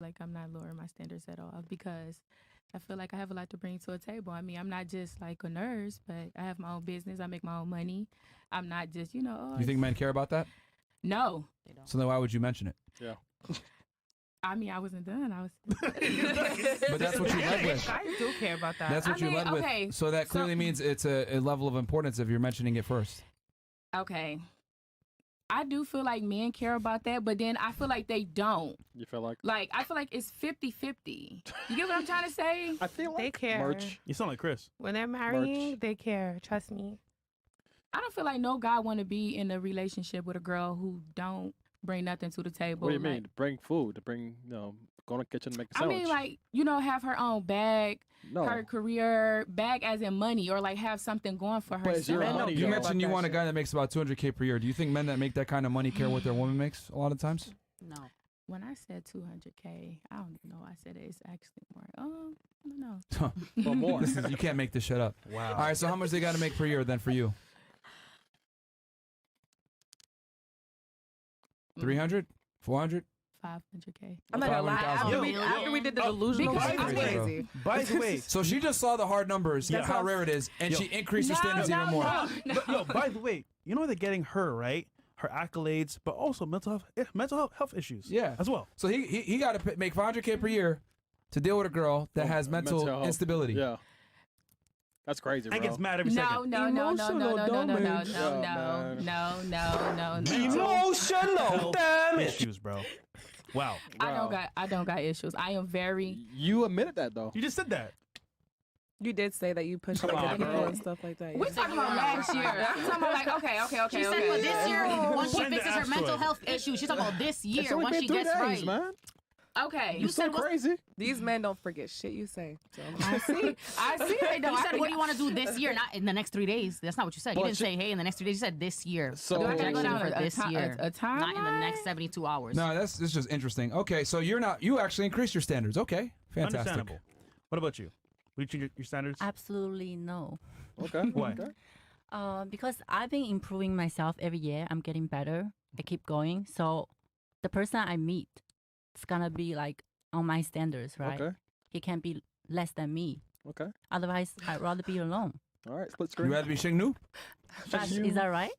like I'm not lowering my standards at all because I feel like I have a lot to bring to a table. I mean, I'm not just like a nurse, but I have my own business. I make my own money. I'm not just, You think men care about that? No. They don't. So then why would you mention it? Yeah. I mean, I wasn't done. I was. But that's what you led with. I do care about that. That's what you led with. So that clearly means it's a level of importance if you're mentioning it first. Okay. I do feel like men care about that, but then I feel like they don't. You feel like? Like, I feel like it's 50-50. You get what I'm trying to say? I feel They like care. merch. You sound like Chris. When they're marrying, they care. Trust me. I don't feel like no guy want to be in a relationship with a girl who don't bring nothing to the table. What do you like, mean? To bring food, to bring, go in the kitchen and make a I sandwich. mean, like, have her own bag, no. her career, bag as in money, or like have something going for But it's your herself. money, You though. mentioned you want a guy that makes about $200K per year. Do you think men that make that kind of money care what their woman makes a lot of times? No. When I said 200K, I don't know. I said it's actually more. I don't know. Well, more. You can't make this shit up. Wow. All right, so how much they got to make per year then for you? 300? 400? 500K. I'm not gonna lie. 500,000. After we did the delusional, Because it was I mean- crazy. By the way, So she just saw the hard numbers, Yeah. how rare it is, and Yo. she increased her No, standards even more. yo, by the way, you know they're getting her, right? Her accolades, but also mental health issues. Yeah. As well. So he got to make 500K per year to deal with a girl that has mental health. instability. Yeah. That's crazy, bro. And gets mad every No, second. no, no, no, no, no, no, no, no, damage. no, Yeah, no, no, no, no. Emotional damage. Issues, bro. Wow. I don't got issues. I am very. You admitted that, though. You just said that. You did say that you pushed Come other on, people bro. and stuff like that. We're yeah. talking about last year. I'm talking about like okay. She said for this year, once she Send the fixes her mental asteroid. health issues, she's talking about this It's year, only once been she 3 gets days, right. man. Okay. You so said what- crazy. These men don't forget shit you say. So. I see. They don't. You said, what do you want to do this year? Not in the next 3 days. That's not what you said. You But didn't say, hey, in the next 3 days. You said this year. So- Do I gotta go down for a this year. a timeline? Not in the next 72 hours. No, that's just interesting. Okay, so you actually increased your standards. Okay, fantastic. Understandable. What about you? Would you change your standards? Absolutely no. Okay. Why? Okay. Because I've been improving myself every year. I'm getting better. I keep going. So the person I meet, it's gonna be like on my standards, right? Okay. He can't be less than me. Okay. Otherwise, I'd rather be alone. All right. Split You screen. rather be Shingnu? Is that right?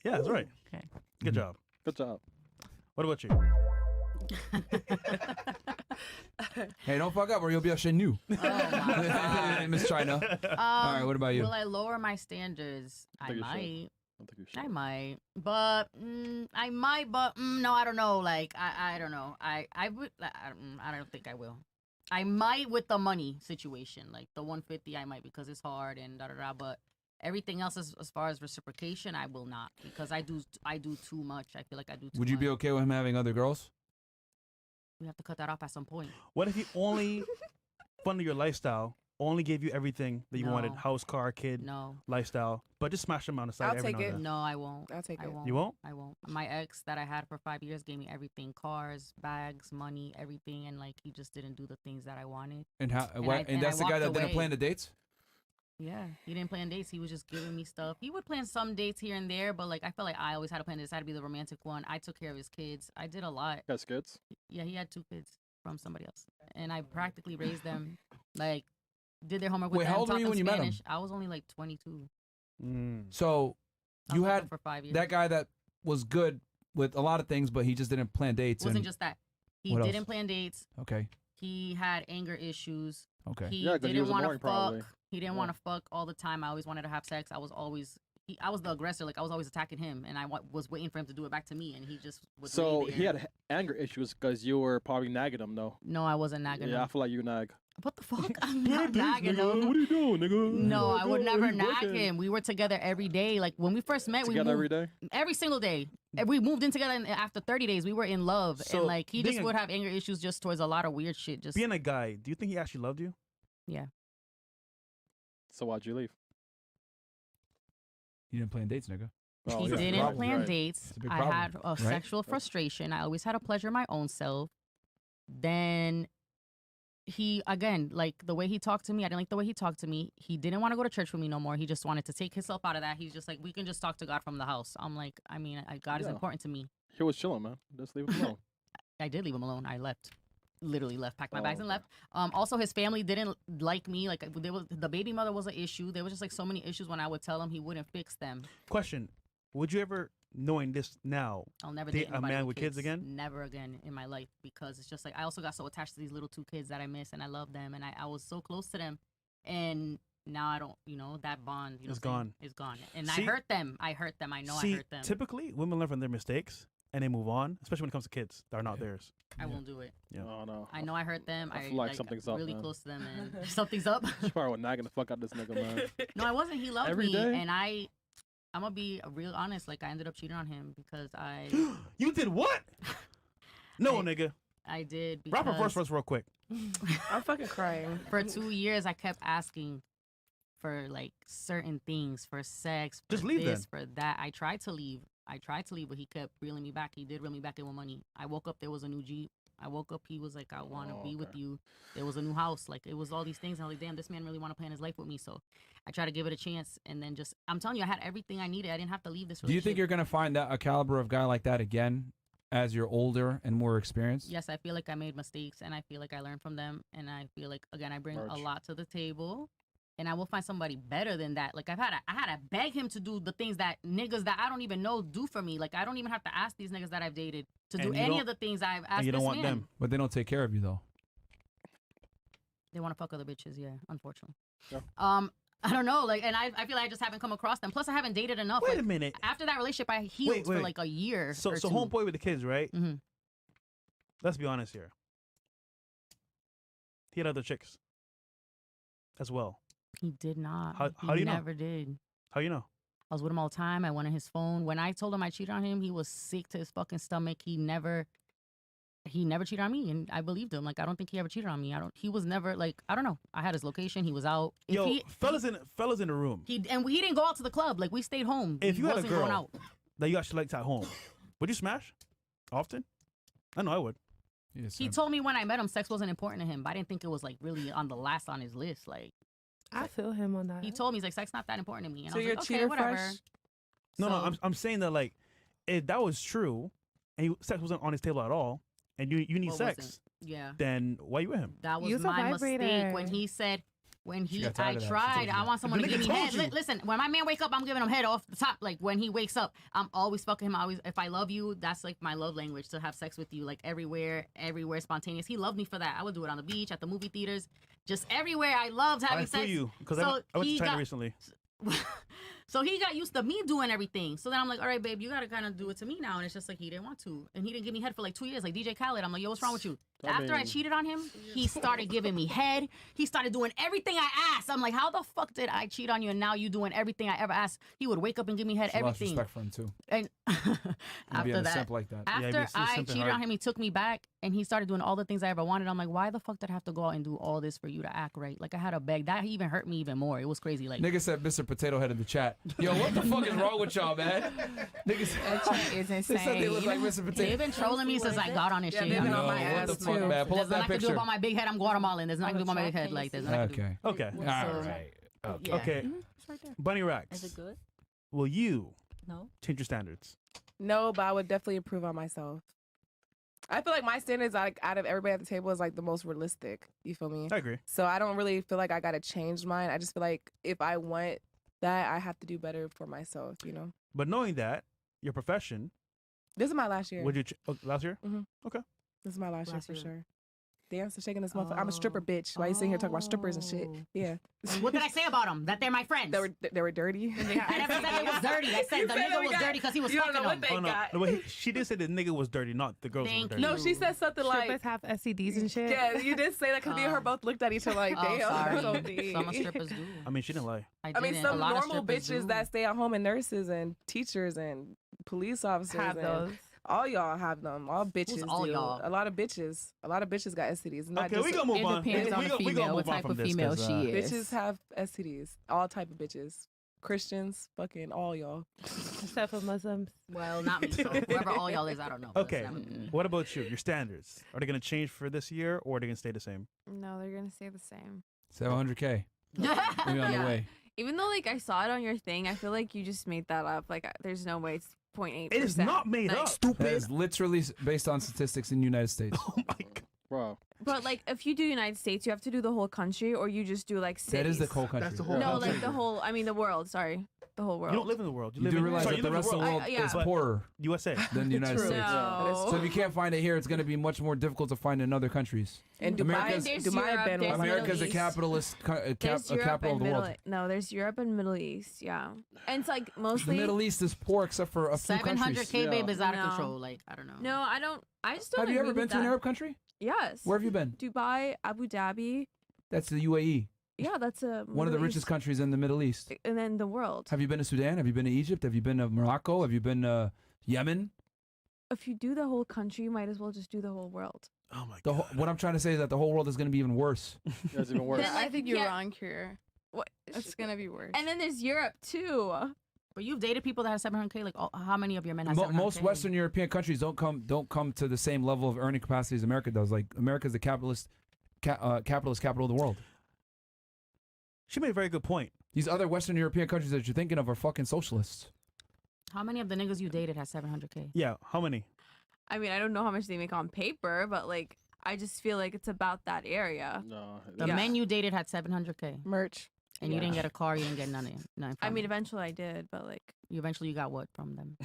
Yeah, that's right. Okay. Good job. Good job. What about you? Hey, don't fuck up or you'll be a Shingnu. Oh my God. Miss China. All right, what about you? Will I lower my standards? I I think you should. might. I think you should. I might, but I might, but no, I don't know. Like I don't know. I would. I don't think I will. I might with the money situation, like the 150. I might because it's hard and da da da. But everything else, as far as reciprocation, I will not because I do too much. I feel like I do. Too Would you be much. okay with him having other girls? We have to cut that off at some point. What if he only funded your lifestyle, only gave you everything that you wanted, No. house, car, kid, No, lifestyle, but just smash them on the side I'll every take now it. and then? no, I won't. I'll take I it. won't. You won't? I won't. My ex that I had for 5 years gave me everything: cars, bags, money, everything, and like he just didn't do the things that I wanted. And how? And what, I- and and that's I the guy that walked didn't away. plan the dates. Yeah, he didn't plan dates. He was just giving me stuff. He would plan some dates here and there, but like I felt like I always had to plan this. I had to be the romantic one. I took care of his kids. I did a lot. That's good. Yeah, he had 2 kids from somebody else, and I practically raised them. Like, did their homework with Wait, them. how old were taught you them when you met him? Spanish. I was only like 22. So I you was with had him for 5 years. that guy that was good with a lot of things, but he just didn't plan dates. It wasn't and, just that. He what else? didn't plan dates. Okay. He had anger issues. Okay. He Yeah, 'cause he didn't was want to annoying, fuck. probably. He didn't Yeah. want to fuck all the time. I always wanted to have sex. I was the aggressor. Like I was always attacking him, and I was waiting for him to do it back to me, and he just would. So lay he there. had anger issues because you were probably nagging him, though. No, I wasn't nagging Yeah, I him. feel like you nag. What the fuck? I'm not nagging him. What are you doing, nigga? No, I would never nag working. him. We were together every day. Like when we first met, Together we moved every day. every single day. And we moved in together, and after 30 days, we were in love. So, and like he being just a- would have anger issues just towards a lot of weird shit. Just Being a guy, do you think he actually loved you? yeah. So why'd you leave? He didn't plan dates, nigga. Oh, He yeah. didn't Problem, plan right. dates. It's a big I problem, had a right? sexual frustration. I always had to pleasure my own self. Then he, again, like the way he talked to me, I didn't like the way he talked to me. He didn't want to go to church with me no more. He just wanted to take himself out of that. He's just like, we can just talk to God from the house. I'm like, I mean, God is Yeah. important to me. He was chilling, man. Just leave him alone. I did leave him alone. I left. literally left, packed my bags and left. Also, his family didn't like me. Like the baby mother was an issue. There was just like so many issues when I would tell him, he wouldn't fix them. Question: would you ever, knowing this now, I'll never date date a anybody man with kids again? Never again in my life, because it's just like I also got so attached to these little 2 kids that I miss, and I love them, and I was so close to them, and now I don't, that bond, It's gone. It's gone, and See? I hurt them. I know I hurt them. Typically, women learn from their mistakes and they move on, especially when it comes to kids that are not theirs. I won't do it. Yeah. Oh no. I know I hurt them. I feel like something's up, really man. close to them, and something's up. She probably was nagging the fuck out this nigga, man. No, I wasn't. He loved Every me, day? and I'm gonna be real honest. Like I ended up cheating on him because You did what? No, I- nigga. I did. Rapper because verse real quick. I'm fucking crying. for 2 years I kept asking for like certain things, for sex, for Just leave this, for that. I tried to leave, but he kept reeling me back. He did reel me back in with money. I woke up, there was a new Jeep. I woke up, he was like, I want to be with okay. you. There was a new house. Like, it was all these things. I was like, damn, this man really want to plan his life with me. So I tried to give it a chance. And then I'm telling you, I had everything I needed. I didn't have to leave this Do you relationship. think you're gonna find that a caliber of guy like that again as you're older and more experienced? Yes, I feel like I made mistakes, and I feel like I learned from them. And I feel like, again, I bring a Merch. lot to the table. And I will find somebody better than that. Like I had to beg him to do the things that niggas that I don't even know do for me. Like I don't even have to ask these niggas that I've dated to do And you any don't- of the things I've asked And you don't this want man. them. But they don't take care of you though. They want to fuck other bitches, yeah, unfortunately. Yeah. I don't know, like, and I feel like I just haven't come across them. Plus, I haven't dated enough. Wait Like, a minute. after that relationship, I healed for wait. like a year. So or so two. homeboy with the kids, right? Mhm. Let's be honest here. He had other chicks as well. He did not. How he do you know? never did. How you know? I was with him all the time. I went on his phone. When I told him I cheated on him, he was sick to his fucking stomach. He never cheated on me, and I believed him. Like I don't think he ever cheated on me. He was never like, I don't know. I had his location. He was out. If Yo, he, fellas in the room. he didn't go out to the club. Like we stayed home. If He you had a wasn't going girl out. that you actually liked at home, would you smash often? I know I would. Yes, He told me when I met him, sex wasn't important to him, but I didn't think it was like really on the last on his list. Like I feel him on that. he told me, he's like, sex not that important to me. And So I was you're like, okay, cheater whatever. fresh? No, So- I'm saying that like, if that was true, and sex wasn't on his table at all, and you need What sex, wasn't? Yeah. then why you with him? That was Use a my mistake vibrator. when he said, She got tired I of that. She tried, told you I that. want someone The to give nigga me told head. you. Listen, when my man wake up, I'm giving him head off the top. Like when he wakes up, I'm always fucking him. If I love you, that's like my love language, to have sex with you, like everywhere, spontaneous. He loved me for that. I would do it on the beach, at the movie theaters, just everywhere. I loved having I feel sex. you because So I went he to China got- recently. So he got used to me doing everything. So then I'm like, all right, babe, you gotta kind of do it to me now. And it's just like he didn't want to, and he didn't give me head for like 2 years. Like DJ Khaled, I'm like, yo, what's wrong with you? After I mean- cheated on him, he started giving me head. He started doing everything I asked. I'm like, how the fuck did I cheat on you and now you doing everything I ever asked? He would wake up and give me head, She lost everything. respect for him too. And You'd be after in a that, simp like that. Yeah, after it's I simping cheated hard. on him, he took me back and he started doing all the things I ever wanted. I'm like, why the fuck did I have to go out and do all this for you to act right? Like I had to beg. That even hurt me even more. It was crazy. Like Nigga said Mr. Potato Head in the chat. Yo, what the fuck is wrong with y'all, man? Niggas That chat is they said they look like insane. Mr. they've Potato. been trolling me since I got on this Yeah, shit. they've been Yo, on my what ass the fuck, too. man? Pull There's up nothing that I can do picture. about my big head. I'm Guatemalan. There's nothing I can do about my big head. Can Like you there's see nothing I can do. Okay. All So- right. Okay. Yeah. Okay. It's right there. Bunny Is Racks. it good? Will you No. change your standards? No, but I would definitely improve on myself. I feel like my standards, like out of everybody at the table, is like the most realistic. You feel me? I agree. So I don't really feel like I gotta change mine. I just feel like if I want that, I have to do better for myself. You know, But knowing that your profession, this is my last year. would you last year? This is my last year Last for year. sure. Dancing, shaking this motherfucker. I'm a stripper, Oh. bitch. Why you sitting here talking about strippers and shit? Oh. Yeah. And what did I say about them? That they're my friends. They were dirty. I never said they was dirty. I said the nigga was dirty because he was fucking them. Oh no, no wait, she did say the nigga was dirty, not the girls Thank were dirty. No, she said something like, Strippers have STDs and shit. yeah, you did say that because me and her both looked at each other like, Oh, damn, sorry. so deep. Some strippers do. I mean, she didn't lie. I mean, didn't. some A lot of normal strippers bitches do. that stay at home and nurses and teachers and police officers Have and those. all y'all have them. All bitches. all do. y'all? A lot of bitches. A lot of bitches got STDs. Not Okay, just we gonna move It on. depends on we the gonna female, what move on type from of this, female 'cause, she is. bitches have STDs. All type of bitches. Christians, fucking all y'all. Except for Muslims. Well, not me. So whoever all y'all is, I don't know. but Okay, it's not me. what about you? Your standards, are they gonna change for this year, or are they gonna stay the same? No, they're gonna stay the same. 700K. We on the Yeah. way. Even though like I saw it on your thing, I feel like you just made that up. Like there's no way it's 0.8%. It is not made Like, up. That Stupid. is literally based on statistics in the United States. Oh my god. Bro, But like, if you do United States, you have to do the whole country, or you just do like cities. That is the whole country. That's the whole No, country. like the whole. I mean, the world. Sorry, the whole world. You don't live in the world. You live do in, realize sorry, that you the live in rest of the world yeah. is But- poorer USA. than the United True. States. No. So if you can't find it here, it's going to be much more difficult to find in other countries. And America's- There's Dubai Europe, been there's one of America's a Middle East. capitalist, There's Europe capital of and the world. No, there's Europe and Middle East. Yeah, and it's like The mostly. Middle East is poor except for a few countries. 700K, babe, is out of No. control. Like, I don't know. No, I don't. I just don't. Have you agree ever been with to an that. Arab country? Yes. Where have you been? Dubai, Abu Dhabi. That's the UAE, Yeah, that's a one of the Middle richest East- countries in the Middle East. and then the world. Have you been to Sudan? Have you been to Egypt? Have you been to Morocco? Have you been to Yemen? If you do the whole country, you might as well just do the whole world. Oh my The god. what I'm trying to say is that the whole world is going to be even worse. That's even worse. Then, I like, think you you're can't- wrong, Kira. What? It's gonna be worse. And then there's Europe too. But you've dated people that have 700K. Like, how many of your men have 700K? Most Western European countries don't come to the same level of earning capacity as America does. Like America is the capitalist capital of the world. She made a very good point. These other Western European countries that you're thinking of are fucking socialists. How many of the niggas you dated has 700K? Yeah. How many? I mean, I don't know how much they make on paper, but like, I just feel like it's about that area. No. The Yeah. men you dated had 700K, Merch. and you didn't get a car. You didn't get nothing. Nothing I from mean, them. eventually I did, but like, You eventually got what from them?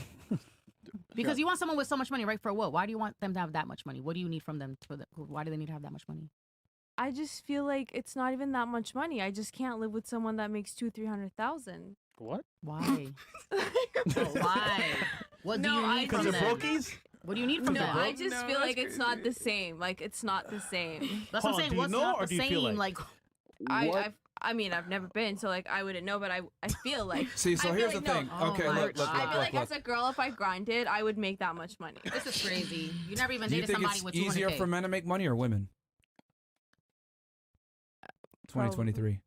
Because you want someone with so much money, right? For what? Why do you want them to have that much money? What do you need from them? Why do they need to have that much money? I just feel like it's not even that much money. I just can't live with someone that makes 200,000-300,000. What? Why? Why? What do No, you I need Because from you're them? brokies? What do you need from No, them? I just No, feel that's like it's not the same. Like, it's not the same. That's what Hold I'm on, saying. do you What's know not or the do you same? feel like- I mean, I've never been, so like, I wouldn't know, but I feel like. See, so I feel here's like the no. thing. Oh Okay, my look. God. I feel like as a girl, if I grinded, I would make that much money. This is crazy. You never even Do you dated think somebody it's with 200K. easier for men to make money or women? 2023.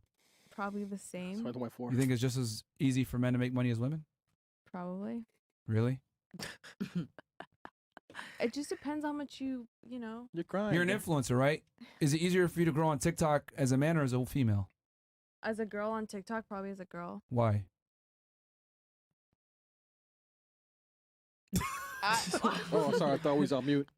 Probably the same. 2024. You think it's just as easy for men to make money as women? Probably. Really? It just depends how much you know. You're crying. You're an influencer, right? Is it easier for you to grow on TikTok as a man or as a female? As a girl on TikTok, probably as a girl. Why? Oh, sorry. I thought we was on mute.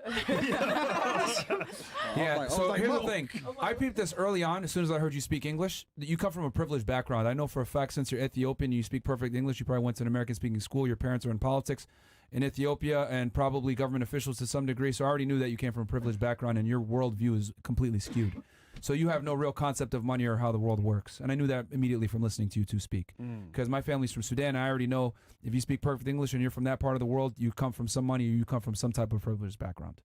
Yeah, so here's the thing. I peeped this early on as soon as I heard you speak English. You come from a privileged background. I know for a fact since you're Ethiopian, you speak perfect English. You probably went to an American speaking school. Your parents are in politics in Ethiopia and probably government officials to some degree. So I already knew that you came from a privileged background and your worldview is completely skewed. So you have no real concept of money or how the world works. And I knew that immediately from listening to you two speak. Because my family's from Sudan. I already know if you speak perfect English and you're from that part of the world, you come from some money or you come from some type of privileged background.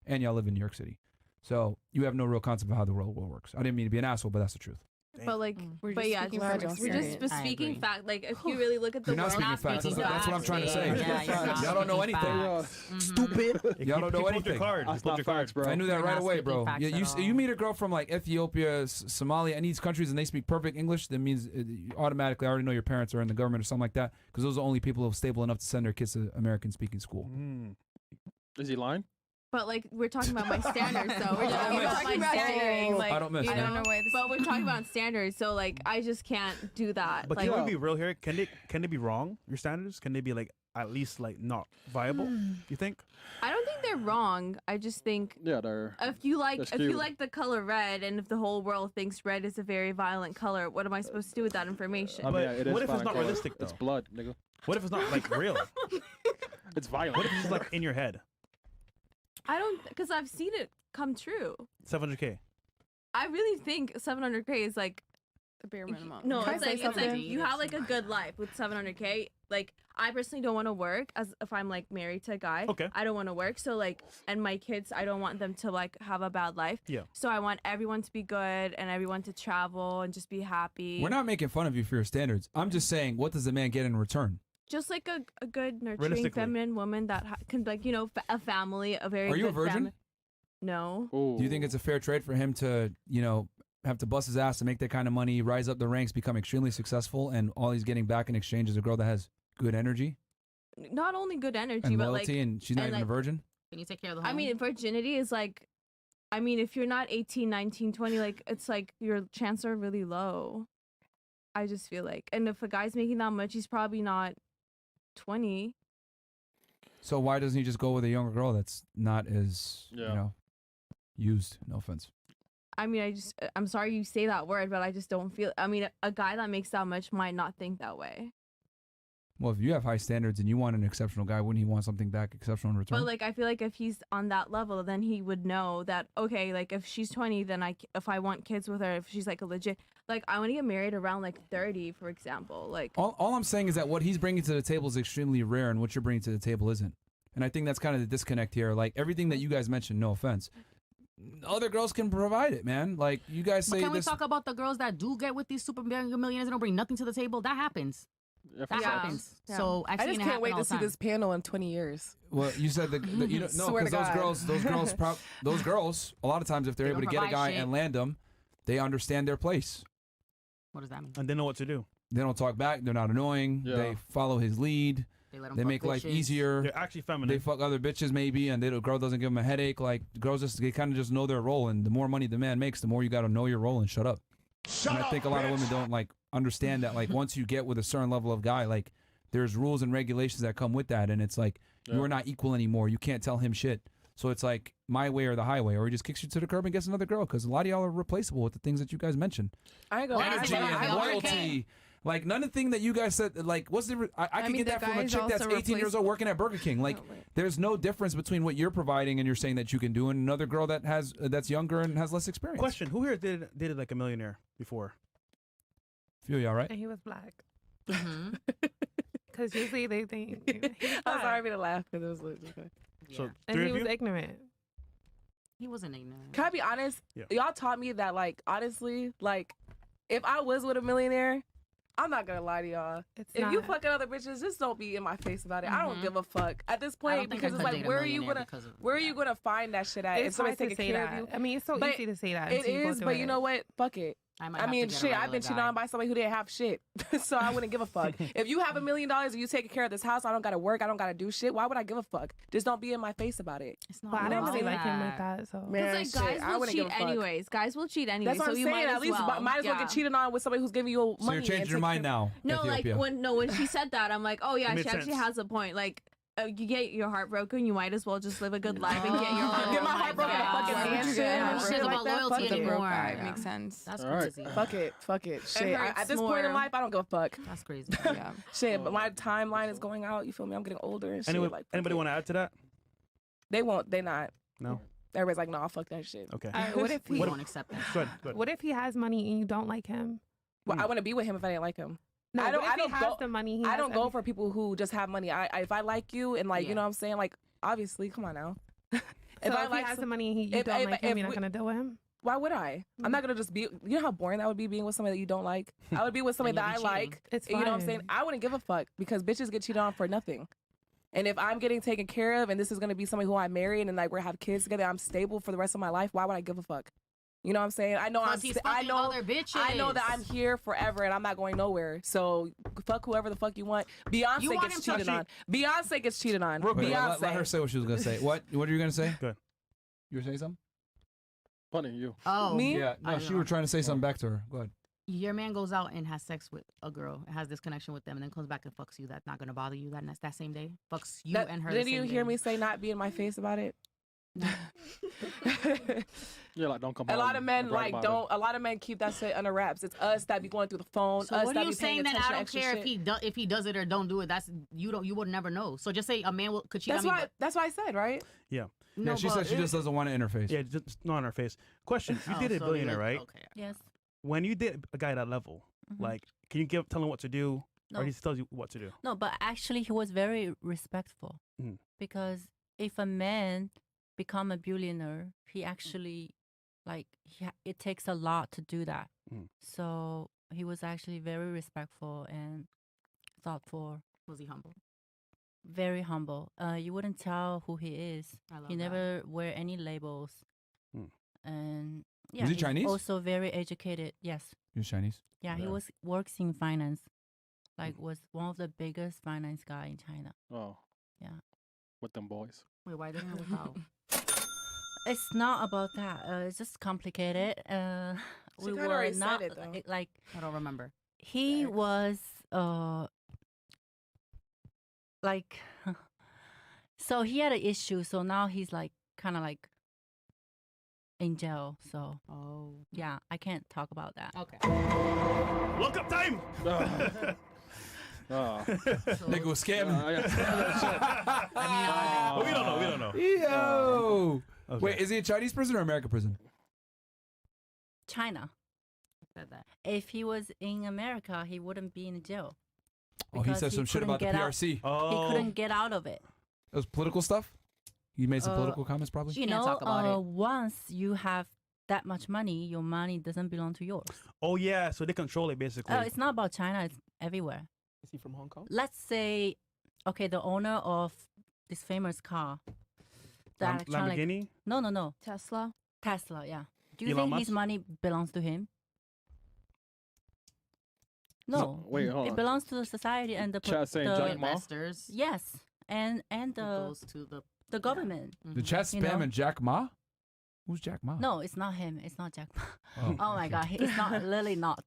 And y'all live in New York City. So you have no real concept of how the world works. I didn't mean to be an asshole, but that's the truth. But like, We're but just yeah, speaking from we're just experience. I speaking agree. fact. Like, if you really look at the You're not world, speaking facts. That's what I'm trying to say. Yeah, you're not Y'all don't know speaking anything. facts. Stupid. Y'all don't know Your anything. card. That's Pulled not your card. facts, bro. I knew that You're right not away, speaking bro. facts Yeah, at all. you meet a girl from like Ethiopia, Somalia, and these countries, and they speak perfect English. That means automatically, I already know your parents are in the government or something like that, because those are the only people who are stable enough to send their kids to American-speaking school. Is he lying? but like, we're talking about my standards, though. We're talking about my standards. Like, I don't miss. you I don't know, know why this but we're talking about standards, so like, I just can't do that. But Like, can we be real here? Can they be wrong? Your standards? Can they be like at least like not viable? You think? I don't think they're wrong. I just think Yeah, they're. if you like That's if you cute. like the color red, and if the whole world thinks red is a very violent color, what am I supposed to do with that information? I mean, But yeah, it is what if it's violent not color. realistic, It's though? blood, nigga. What if it's not like real? It's violent. What if it's just like in your head? I don't, because I've seen it come true. 700K. I really think 700K is like, the bare minimum. no, Can I it's say like, it's like something? you have like a good life with 700K. Like, I personally don't want to work as if I'm like married to a guy. Okay. I don't want to work. So like, and my kids, I don't want them to like have a bad life. Yeah. So I want everyone to be good and everyone to travel and just be happy. We're not making fun of you for your standards. I'm just saying, what does the man get in return? Just like a good nurturing Realistically. feminine woman that can like, you know, a family, a very Are you a good virgin? fami- No. Do you think it's a fair trade for him to, have to bust his ass to make that kind of money, rise up the ranks, become extremely successful, and all he's getting back in exchange is a girl that has good energy Not only good energy, and but loyalty, like, and she's not and, even a like, virgin? Can you take care of the home? I mean, virginity is like, I mean, if you're not 18, 19, 20, like, it's like your chances are really low. I just feel like. And if a guy's making that much, he's probably not 20. So why doesn't he just go with a younger girl that's not as, Yeah. Used. No offense. I mean, I'm sorry you say that word, but I just don't feel. I mean, a guy that makes that much might not think that way. Well, if you have high standards and you want an exceptional guy, wouldn't he want something back exceptional in return? But like, I feel like if he's on that level, then he would know that okay, like if she's 20, then if I want kids with her, if she's like a legit, like I want to get married around like 30, for example. Like all I'm saying is that what he's bringing to the table is extremely rare, and what you're bringing to the table isn't. And I think that's kind of the disconnect here. Like everything that you guys mentioned, no offense, other girls can provide it, man. Like you guys say But can we this. talk about the girls that do get with these super millionaires and don't bring nothing to the table? That happens. That happens. Yeah. So I've I seen just it can't happen wait all to the see time. this panel in 20 years. Well, you said you don't know Swear to because those God. girls, a lot of times if they're They able to don't get a provide guy shit. and land him, they understand their place. What does that mean? And they know what to do. They don't talk back. They're not annoying. Yeah. They follow his lead. They let 'em They fuck make life bitches. easier. They're actually feminine. They fuck other bitches maybe, and the girl doesn't give them a headache. Like girls they kind of just know their role, and the more money the man makes, the more you got to know your role and shut up. And I think a lot of women don't like understand that. Like once you get with a certain level of guy, like there's rules and regulations that come with that, and it's like you are not equal anymore. You can't tell him shit. So it's like my way or the highway, or he just kicks you to the curb and gets another girl. Because a lot of y'all are replaceable with the things that you guys mentioned. I ain't gonna lie. Energy I and work loyalty. Like none of the thing that you guys said. Like what's the? I could mean, get that the from a guy's chick that's also 18 years old working at Burger King. Like there's no difference between what you're providing and you're saying that you can do, and another girl that has that's younger and has less experience. Question: who here did it like a millionaire before? Feel you all right? And he was black. Mhm. Because usually they think. I'm sorry for the laugh because it was legit. So Yeah. And three he of was you? ignorant. He wasn't ignorant. Can I be honest? Yeah. Y'all taught me that, like, honestly, like, if I was with a millionaire, I'm not gonna lie to y'all. It's If not. you fucking other bitches, just don't be in my face about it. I don't Mhm. give a fuck at this I point don't think I because it's could like, date a where are you millionaire gonna, because of where are you that. gonna find that shit at? If It's somebody's hard to taking say care that. of you, I mean, it's so But easy to say that. it until you go is. through But you it. know what? Fuck it. might I have mean, to get a shit, I've regular been cheated guy. on by somebody who didn't have shit. So I wouldn't give a fuck. If you have $1 million and you taking care of this house, I don't gotta work, I don't gotta do shit. Why would I give a fuck? Just don't be in my face about it. It's not But I didn't about really like him like that. that. So Man, Because like shit, guys I will wouldn't cheat give a fuck. anyways. Guys will cheat anyways. That's what so I'm you saying. might At as least well. might as well Yeah. get cheated on with somebody who's giving you So money. you're changing and your take mind care- now. No, Ethiopia. like when she said that, I'm like, oh yeah, It she made actually sense. has a point. Like you get your heart broken, you might as well just live a good life and get your Oh, heart Get my heart broken. Yeah. Fucking Why would you mansion get and heart shit broken? like About that. loyalty Fuck it. anymore. Guy. Yeah. Makes sense. That's All right. crazy. Fuck it. Fuck it. Shit. hurts At this point in more. life, I don't give a fuck. That's crazy. Yeah. Shit, but my timeline is going out. You feel me? I'm getting older and shit. Anyway, Like, fuck anybody it. want to add to that? They won't. They not. No. Everybody's like, nah, fuck that shit. Okay. All right, what if We he? don't accept that. Good. Good. What if he has money and you don't like him? Well, I wouldn't be with him if I didn't like him. No, I don't- what if I don't he has go- the money. He I has don't go everything? for people who just have money. I if I like you and like Yeah. you know what I'm saying, like obviously, come on now. So if I he like has some- the money and you if- don't if- like him, if you're not we- gonna deal with him. Why would I? I'm not gonna just be. You know how boring that would be being with somebody that you don't like. I would be with somebody Then that I you'll be cheating. like. It's You know what I'm saying? fine. I wouldn't give a fuck because bitches get cheated on for nothing. And if I'm getting taken care of and this is gonna be somebody who I married and like we're have kids together, I'm stable for the rest of my life. Why would I give a fuck? You know what I'm saying? I know Plus he's I fucking know other bitches. I know that I'm here forever and I'm not going nowhere. So fuck whoever the fuck you want. Beyonce You want gets him to- cheated on. Beyonce gets cheated on. Real quick, Wait, Beyonce. let her say what she was gonna say. What are you gonna say? Good. You were saying something? Funny, you. Oh, Me? Yeah. I No, don't she know. were trying to say something back to her. Go ahead. Your man goes out and has sex with a girl, has this connection with them, and then comes back and fucks you. That's not gonna bother you that same day. Fucks you That- and her. Did the you same hear day. me say not be in my face about it? Yeah, like don't come A home lot of men and brag like about don't. A lot of men keep that shit under wraps. It's us that be going through the phone. So us what that are you be paying saying that attention I to don't extra care shit. if he does it or don't do it? That's you would never know. So just say a man could cheat That's on me. why. That's why I said right. Yeah. No, Yeah, she but said she just doesn't want to interface. Yeah, just not on her face. Question: You Oh, dated a so billionaire, you're- right? Okay. Yes. When you date a guy at that level, Mhm. like, can you tell him what to do, No. or he just tells you what to do? No, but actually he was very respectful Mhm. because if a man become a billionaire, he actually it takes a lot to do that. Mhm. So he was actually very respectful and thoughtful, Was he humble? very humble. You wouldn't tell who he is. I love He that. never wear any labels. Mm. And yeah, he he's Chinese? also very educated. Yes. You're Chinese. Yeah, he Yeah. works in finance. Was one of the biggest finance guy in China. Oh. Yeah. With them boys. Wait, why didn't it without? It's not about that. It's just complicated. She We kinda were already said not it, though. like I don't remember. he Thanks. was like so he had an issue. So now he's like kind of like in jail. So Oh. yeah, I can't talk about that. Okay. Look up time. Oh. Nigga was scamming. Oh, we don't know. We don't know. Yo. Okay. Wait, is he in Chinese prison or American prison? China. Said that. If he was in America, he wouldn't be in jail. Oh, he Because said some shit couldn't about the get out. PRC. Oh. He couldn't get out of it. It was political stuff? You made some political comments probably? You can't know, talk about it. once you have that much money, your money doesn't belong to yours. Oh yeah, so they control it basically. Oh, it's not about China. It's everywhere. Is he from Hong Kong? Let's say, okay, the owner of this famous car, the electronic. Lamborghini. No. Tesla. Tesla, yeah. Do you Elon think his Musk? money belongs to him? No. Wait, hold It on. belongs to the society and the Chat saying the- Jack Ma? Investors. yes, and It the goes to the government. The chat You know? spam and Jack Ma? Who's Jack Ma? No, it's not him. It's not Jack Ma. Oh. Oh my God, it's not literally not.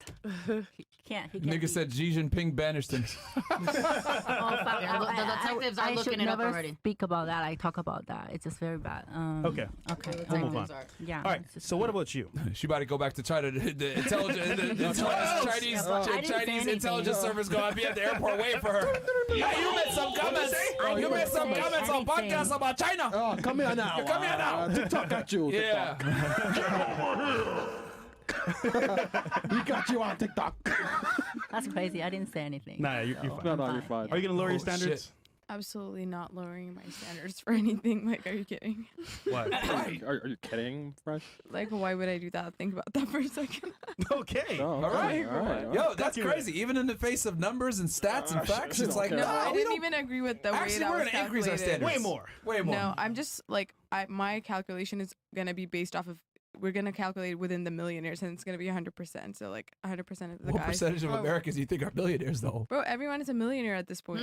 He can't. He can't. Nigga be. said Xi Jinping banished him. Oh, fuck. Yeah, the detectives are I looking should it up never already. speak about that. I talk about that. It's just very bad. Okay. Okay. We'll move on. Yeah. All right. it's just So what bad. about you? She about to go back to China. The intelligence, Chinese, I didn't say Chinese anything. intelligence service gonna be at the airport waiting for her. Hey, you made some comments. You made some say comments on anything. podcasts about China. Oh, come here now. Come here now. TikTok got you. Yeah. We got you on TikTok. That's crazy. I didn't say anything. Nah, you're fine. No, I'm you're fine. Are you gonna lower your Oh, shit. standards? Absolutely not lowering my standards for anything. Like, are you kidding? What? Are you kidding, Fresh? Like, why would I do that? Think about that for a second. Okay. No, All right. all right. Yo, that's Talk to crazy. Even in the face of numbers and stats and facts, it's like, No, no, I we didn't don't. even agree with the way Actually, that we're was gonna increase our calculated. standards. Way more. Way more. No, I'm just like my calculation is gonna be based off of. We're gonna calculate within the millionaires, and it's gonna be 100%. So like 100% of the What guys. percentage of Bro, Americans do you think are millionaires, though? Bro, everyone is a millionaire at this point.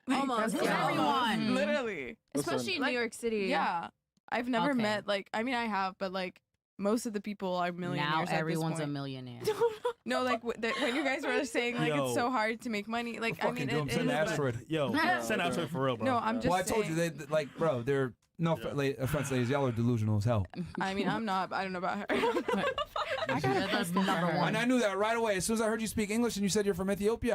Like, Almost that's- everyone. Literally. Especially in New York City. Yeah. I've never Okay. met like I mean I have, but like most of the people are millionaires. Now at this everyone's a point. millionaire. No, like when you guys were saying like Yo. it's so hard to make money. Like I mean Fucking do 'em, it send is, an but- asteroid. Yo, Yeah. send out for real, bro. No, I'm just Well, I told you, saying. they like, bro, they're no offense, ladies, y'all are delusional as hell. I mean I'm not, but I don't know about her. That's number one. And I knew that right away. As soon as I heard you speak English and you said you're from Ethiopia,